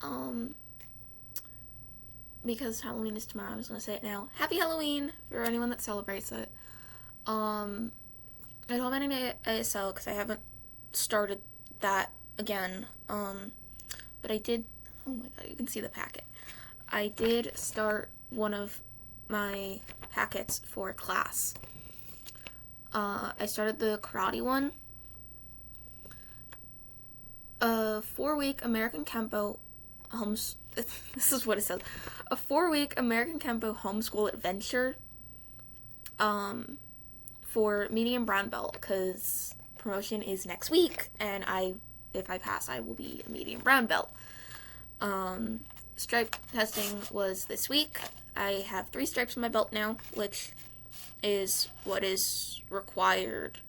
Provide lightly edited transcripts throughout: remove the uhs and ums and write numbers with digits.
Um, because Halloween is tomorrow, I'm just gonna say it now. Happy Halloween for anyone that celebrates it. I don't have any ASL because I haven't started that again. But I did. Oh my god, you can see the packet. I did start one of my packets for class. I started the karate one. A 4-week American Kempo this is what it says. A 4-week American Kempo homeschool adventure. For medium brown belt, because promotion is next week, and if I pass, I will be a medium brown belt. Stripe testing was this week. I have 3 stripes on my belt now, which is what is required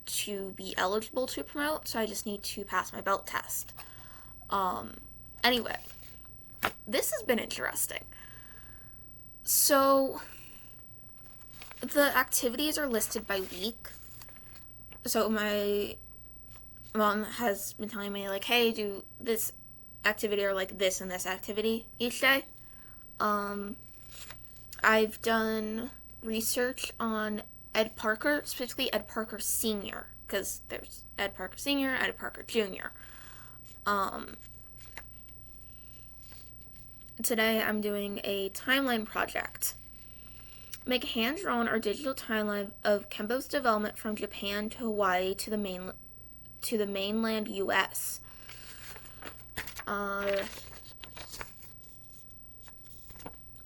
to be eligible to promote, so I just need to pass my belt test. Anyway, this has been interesting. So, the activities are listed by week. So my mom has been telling me, like, hey, do this activity or like this and this activity each day. I've done research on Ed Parker, specifically Ed Parker Sr., because there's Ed Parker Sr., Ed Parker Jr. Today I'm doing a timeline project. Make a hand-drawn or digital timeline of Kempo's development from Japan to Hawaii to the mainland U.S.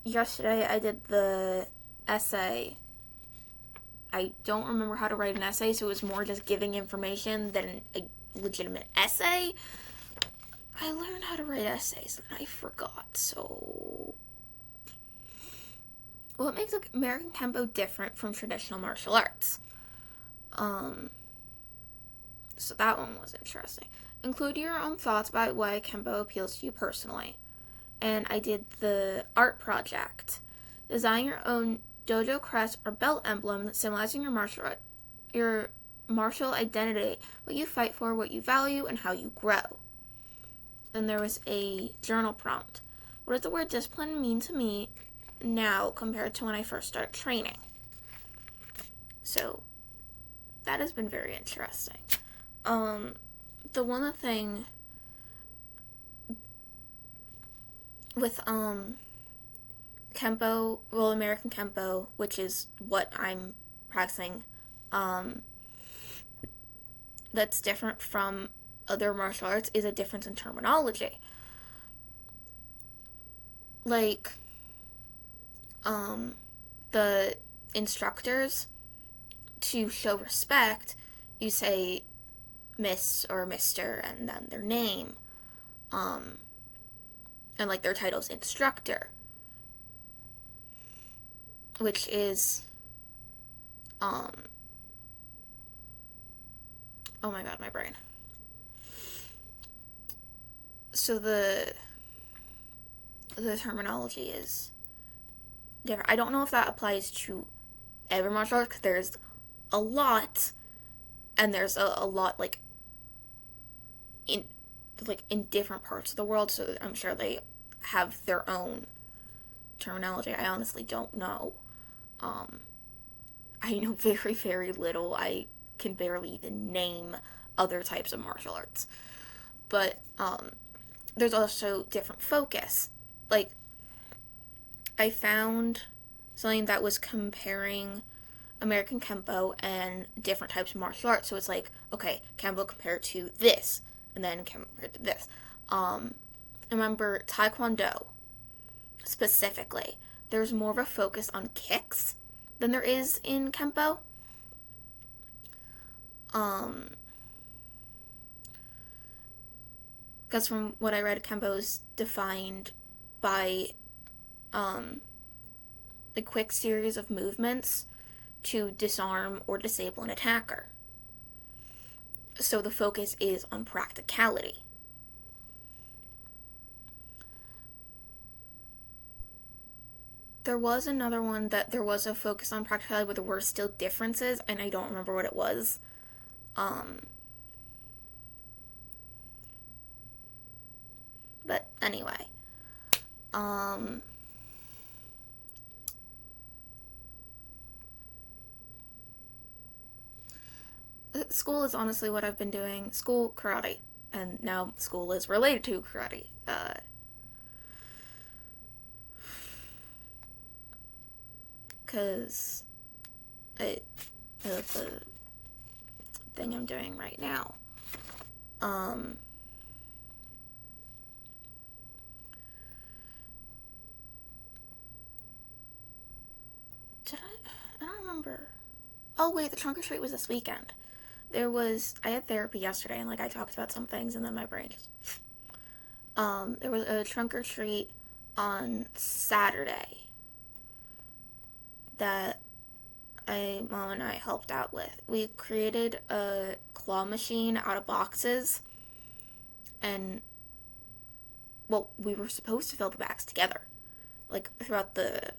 Yesterday I did the essay. I don't remember how to write an essay, so it was more just giving information than a legitimate essay. I learned how to write essays and I forgot, so... What makes American Kempo different from traditional martial arts? So that one was interesting. Include your own thoughts about why Kempo appeals to you personally. And I did the art project. Design your own dojo crest or belt emblem symbolizing your martial identity, what you fight for, what you value, and how you grow. Then there was a journal prompt. What does the word discipline mean to me now compared to when I first started training? So that has been very interesting. The one thing with Kempo, well, American Kempo, which is what I'm practicing, that's different from other martial arts is a difference in terminology. Like, the instructors, to show respect, you say Miss or Mr. and then their name. And like their title's instructor. Which is, oh my god, my brain. So the terminology is different. I don't know if that applies to every martial art, because there's a lot, and there's a lot in different parts of the world, so I'm sure they have their own terminology. I honestly don't know. I know very, very little. I can barely even name other types of martial arts. But there's also different focus. Like, I found something that was comparing American Kempo and different types of martial arts. So it's like, okay, Kempo compared to this, and then Kempo compared to this. Remember, Taekwondo, specifically, there's more of a focus on kicks than there is in Kempo. Because from what I read, Kempo is defined by a quick series of movements to disarm or disable an attacker. So the focus is on practicality. There was another one that there was a focus on practicality, but there were still differences, and I don't remember what it was. But Anyway, um, school is honestly what I've been doing. School, karate. And now school is related to karate. Because the thing I'm doing right now. Um, I don't remember. Oh wait, the trunk or treat was this weekend. I had therapy yesterday, and like I talked about some things, and then my brain just. There was a trunk or treat on Saturday that mom and I helped out with. We created a claw machine out of boxes, and well, we were supposed to fill the bags together, like throughout the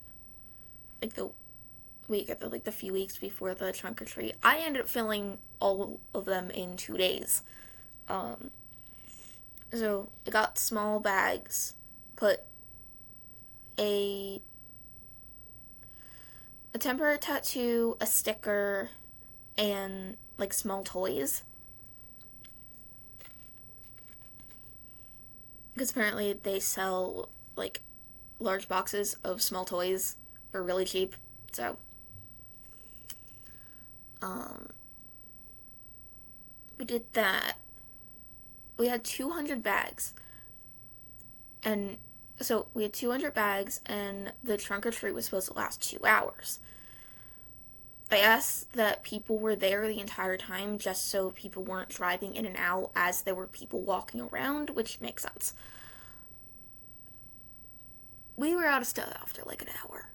week, like the few weeks before the trunk or treat. I ended up filling all of them in 2 days. So I got small bags, put a temporary tattoo, a sticker, and like small toys. Because apparently they sell like large boxes of small toys for really cheap. So, we did that. We had 200 bags. And so we had 200 bags, and the trunk or treat was supposed to last 2 hours. I asked that people were there the entire time just so people weren't driving in and out as there were people walking around, which makes sense. We were out of stuff after like an hour.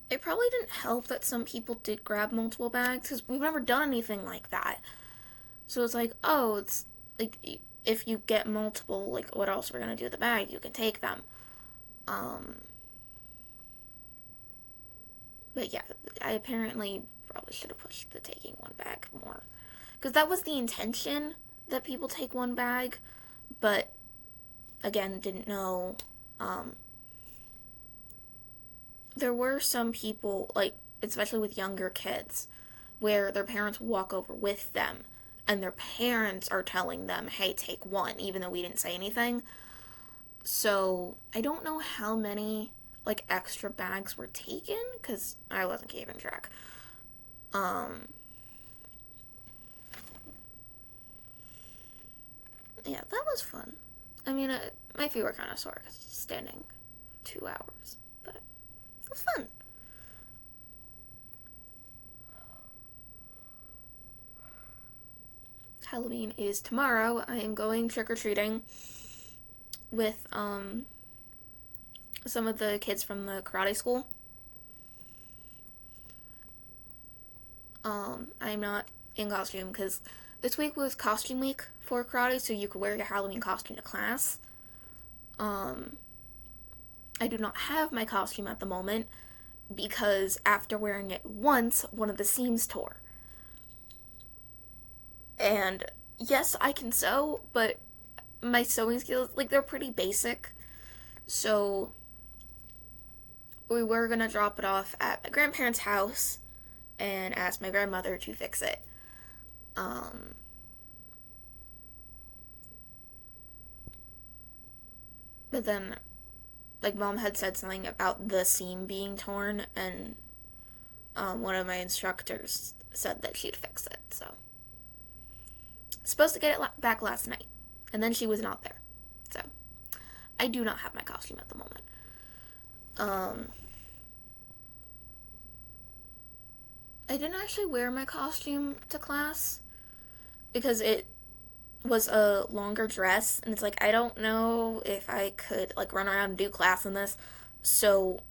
It probably didn't help that some people did grab multiple bags because we've never done anything like that. So it's like, oh, it's like if you get multiple, like what else we're gonna do with the bag? You can take them. But yeah, I apparently probably should have pushed the taking one bag more because that was the intention that people take one bag, but again, didn't know. There were some people, like especially with younger kids, where their parents walk over with them and their parents are telling them, hey, take one, even though we didn't say anything. So I don't know how many like extra bags were taken because I wasn't keeping track. Yeah, that was fun. I mean, my feet were kind of sore because standing 2 hours, but it was fun. Halloween is tomorrow. I am going trick-or-treating with some of the kids from the karate school. I'm not in costume because this week was costume week for karate, so you could wear your Halloween costume to class. I do not have my costume at the moment because after wearing it once, one of the seams tore. And yes, I can sew, but my sewing skills, like, they're pretty basic. So we were gonna drop it off at my grandparents' house and ask my grandmother to fix it. But then, like, mom had said something about the seam being torn, and one of my instructors said that she'd fix it, so. Supposed to get it back last night, and then she was not there. So, I do not have my costume at the moment. I didn't actually wear my costume to class because it was a longer dress, and it's like, I don't know if I could, like, run around and do class in this. So,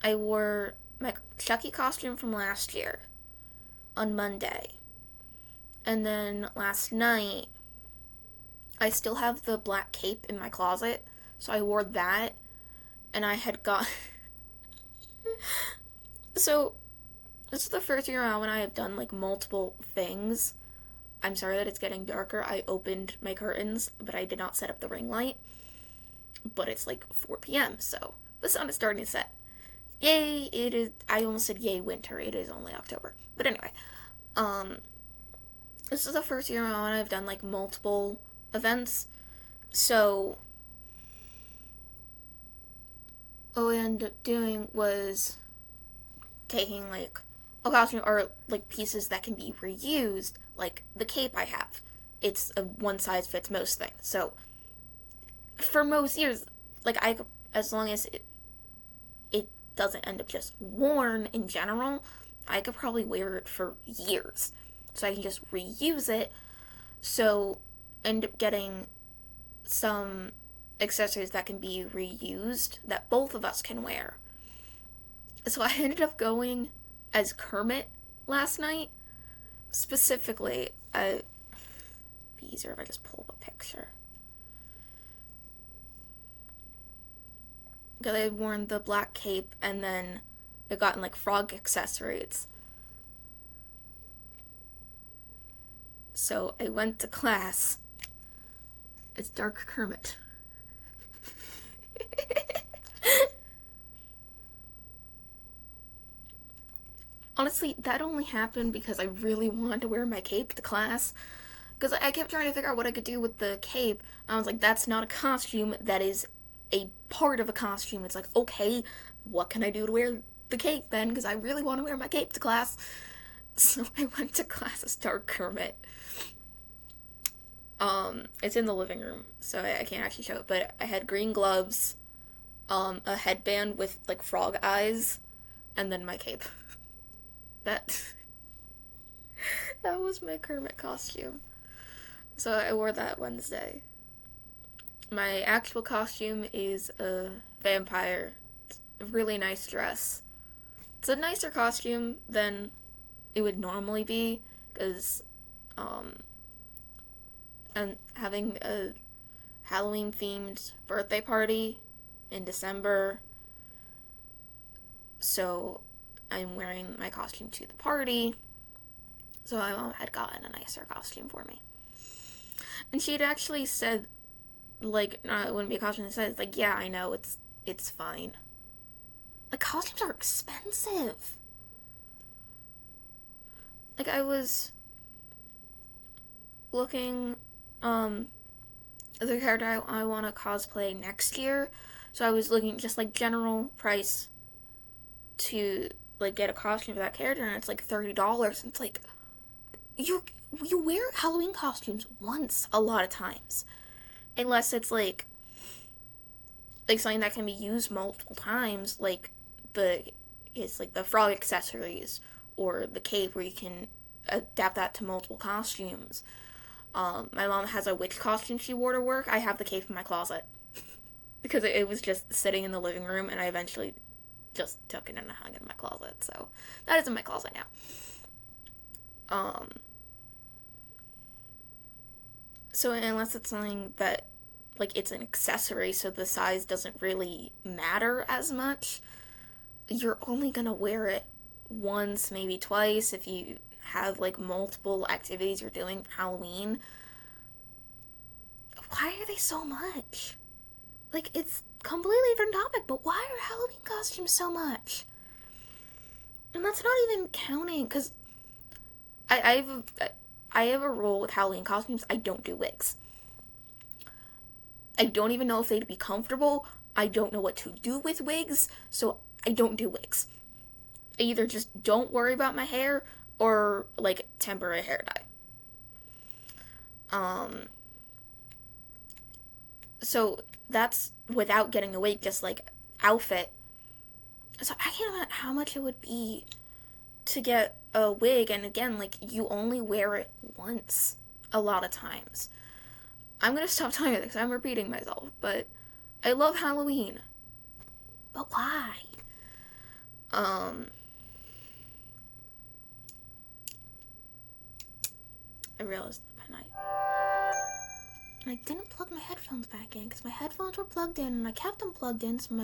I wore my Chucky costume from last year on Monday. And then last night, I still have the black cape in my closet, so I wore that, and I had got... So, this is the first year out when I have done, like, multiple things. I'm sorry that it's getting darker. I opened my curtains, but I did not set up the ring light. But it's like 4 p.m., so the sun is starting to set. Yay, it is. I almost said yay winter. It is only October. But anyway, this is the first year on I've done like multiple events. So what I ended up doing was taking like a costume or like pieces that can be reused, like the cape I have. It's a one size fits most thing. So for most years, like as long as it doesn't end up just worn in general, I could probably wear it for years. So I can just reuse it. So end up getting some accessories that can be reused that both of us can wear. So I ended up going as Kermit last night. Specifically, it'd be easier if I just pull up a picture. Because I had worn the black cape and then I gotten like frog accessories. So I went to class as Dark Kermit. Honestly, that only happened because I really wanted to wear my cape to class. Because I kept trying to figure out what I could do with the cape. I was like, that's not a costume, that is a part of a costume. It's like, okay, what can I do to wear the cape then? Because I really want to wear my cape to class. So I went to class as Dark Kermit. It's in the living room, so I can't actually show it, but I had green gloves, a headband with like frog eyes, and then my cape. That was my Kermit costume. So I wore that Wednesday. My actual costume is a vampire. It's a really nice dress. It's a nicer costume than it would normally be, because I'm having a Halloween-themed birthday party in December, so I'm wearing my costume to the party. So my mom had gotten a nicer costume for me. And she had actually said, like, no, it wouldn't be a costume. She said, like, yeah, I know, it's fine. Like, costumes are expensive. Like, I was looking, the character I want to cosplay next year. So I was looking just, like, general price to, like, get a costume for that character, and it's, like, $30. And it's, like, you wear Halloween costumes once a lot of times. Unless it's, like something that can be used multiple times, like the frog accessories or the cape, where you can adapt that to multiple costumes. My mom has a witch costume she wore to work. I have the cape in my closet because it was just sitting in the living room, and I eventually just took it and hung it in my closet. So that is in my closet now. So unless it's something that, like, it's an accessory, so the size doesn't really matter as much, you're only gonna wear it once, maybe twice, if you have, like, multiple activities you're doing for Halloween. Why are they so much? Like, it's completely different topic, but why are Halloween costumes so much? And that's not even counting, because I have a rule with Halloween costumes. I don't do wigs. I don't even know if they'd be comfortable. I don't know what to do with wigs, so I don't do wigs. I either just don't worry about my hair, or, like, temporary hair dye. So that's without getting a wig, just, like, outfit. So I can't imagine how much it would be to get a wig, and again, like, you only wear it once a lot of times. I'm gonna stop telling you this, I'm repeating myself, but I love Halloween. But why? I realized I didn't plug my headphones back in, because my headphones were plugged in, and I kept them plugged in, so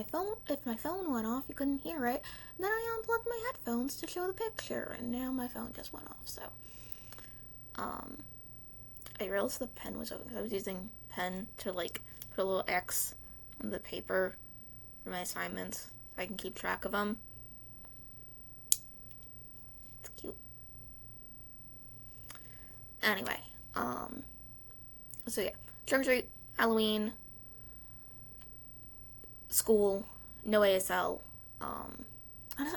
if my phone went off, you couldn't hear it. And then I unplugged my headphones to show the picture, and now my phone just went off, so. I realized the pen was open because I was using pen to like put a little X on the paper for my assignments so I can keep track of them. It's cute. Anyway, so yeah, trunk or treat, Halloween, school, no ASL.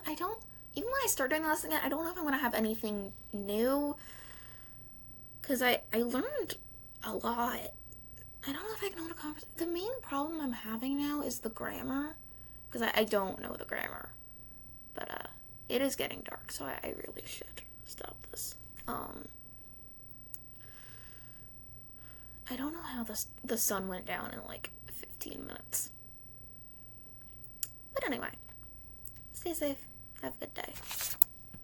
I don't, even when I start doing this again, I don't know if I'm gonna have anything new, because I learned a lot. I don't know if I can hold a conversation. The main problem I'm having now is the grammar, because I don't know the grammar, but it is getting dark, so I really should stop this. I don't know how the sun went down in like 15 minutes. But anyway, stay safe. Have a good day.